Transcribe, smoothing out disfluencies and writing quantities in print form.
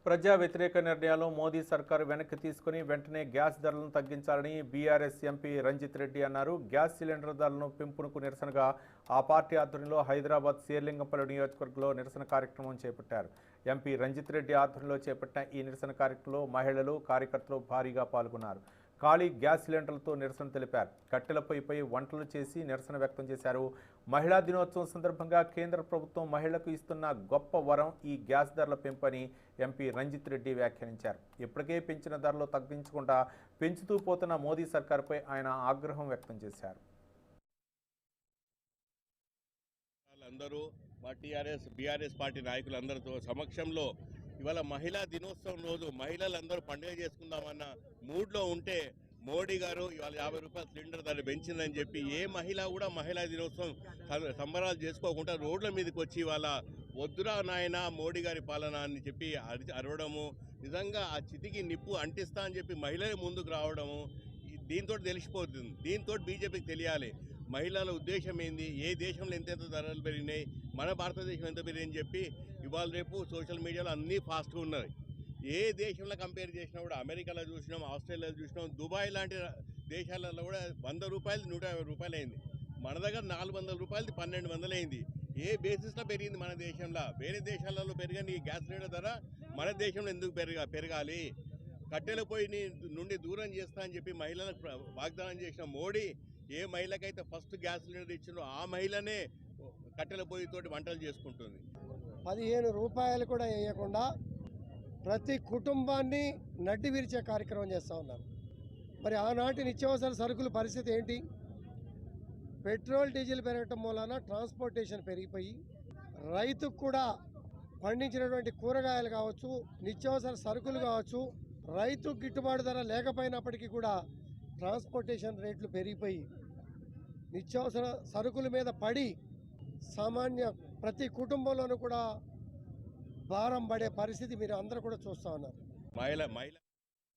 ప్రజా వ్యతిరేక నిర్ణయాలు మోదీ సర్కారు వెనక్కి తీసుకుని వెంటనే గ్యాస్ ధరలను తగ్గించాలని బీఆర్ఎస్ ఎంపీ రంజిత్ రెడ్డి అన్నారు. గ్యాస్ సిలిండర్ ధరలను పెంపునకు నిరసనగా ఆ పార్టీ ఆధ్వర్యంలో హైదరాబాద్ శేర్లింగంపల్లి నియోజకవర్గంలో నిరసన కార్యక్రమం చేపట్టారు. ఎంపీ రంజిత్ రెడ్డి ఆధ్వర్యంలో చేపట్టిన ఈ నిరసన కార్యక్రమంలో మహిళలు, కార్యకర్తలు భారీగా పాల్గొన్నారు. ఖాళీ గ్యాస్ సిలిండర్లతో నిరసన తెలిపారు. కట్టెల పొయ్యిపై వంటలు చేసి నిరసన వ్యక్తం చేశారు. మహిళా దినోత్సవం సందర్భంగా కేంద్ర ప్రభుత్వం మహిళలకు ఇస్తున్న గొప్ప వరం ఈ గ్యాస్ ధరల పెంపని ఎంపీ రంజిత్ రెడ్డి వ్యాఖ్యానించారు. ఇప్పటికే పెంచిన ధరలు తగ్గించకుండా పెంచుతూ పోతున్న మోదీ సర్కారుపై ఆయన ఆగ్రహం వ్యక్తం చేశారు. అందరూ మా బీఆర్ఎస్ పార్టీ నాయకులందరితో సమక్షంలో ఇవాళ మహిళా దినోత్సవం రోజు మహిళలందరూ పండుగ చేసుకుందామన్న మూడ్లో ఉంటే మోడీ గారు ఇవాళ 50 రూపాయల సిలిండర్ ధర పెంచిందని చెప్పి ఏ మహిళ కూడా మహిళా దినోత్సవం సంబరాలు చేసుకోకుండా రోడ్ల మీదకి వచ్చి ఇవాళ వద్దురా నాయన మోడీ గారి పాలన అని చెప్పి అరవడము, నిజంగా ఆ చితికి నిప్పు అంటిస్తా అని చెప్పి మహిళలు ముందుకు రావడము దీంతో తెలిసిపోతుంది. దీంతో బీజేపీకి తెలియాలి మహిళల ఉద్దేశం ఏంది, ఏ దేశంలో ఎంతెంత ధరలు పెరిగినాయి, మన భారతదేశం ఎంత పెరిగిందని చెప్పి ఇవాళ రేపు సోషల్ మీడియాలో అన్నీ ఫాస్ట్గా ఉన్నాయి. ఏ దేశంలో కంపేర్ చేసినా కూడా అమెరికాలో చూసినాం, ఆస్ట్రేలియాలో చూసినాం, దుబాయ్ లాంటి దేశాలలో కూడా 100 రూపాయలు 150 రూపాయలు అయింది. మన దగ్గర 400 రూపాయలది 1200 అయింది. ఏ బేసిస్లో పెరిగింది మన దేశంలో? వేరే దేశాలలో పెరిగిన ఈ గ్యాస్ రేట్ల ధర మన దేశంలో ఎందుకు పెరగాలి? కట్టెల పొయ్యి నుండి దూరం చేస్తా అని చెప్పి మహిళలకు వాగ్దానం చేసిన మోడీ ఏ మహిళకైతే ఫస్ట్ గ్యాస్ సిలిండర్ ఇచ్చిందో ఆ మహిళనే కట్టెల పొయ్యితోటి వంటలు చేసుకుంటుంది. 15 రూపాయలు కూడా వేయకుండా ప్రతి కుటుంబాన్ని నడ్డి విరిచే కార్యక్రమం చేస్తూ ఉన్నారు. మరి ఆనాటి నిత్యావసర సరుకుల పరిస్థితి ఏంటి? పెట్రోల్, డీజిల్ పెరగటం మూలాన ట్రాన్స్పోర్టేషన్ పెరిగిపోయి రైతుకు కూడా పండించినటువంటి కూరగాయలు కావచ్చు, నిత్యావసర సరుకులు కావచ్చు, రైతు గిట్టుబాటు ధర లేకపోయినప్పటికీ కూడా ట్రాన్స్పోర్టేషన్ రేట్లు పెరిగిపోయి నిత్యావసర సరుకుల మీద పడి సామాన్య ప్రతి కుటుంబంలోనూ కూడా భారం పడే పరిస్థితి మీరు అందరూ కూడా చూస్తూ ఉన్నారు. మహిళ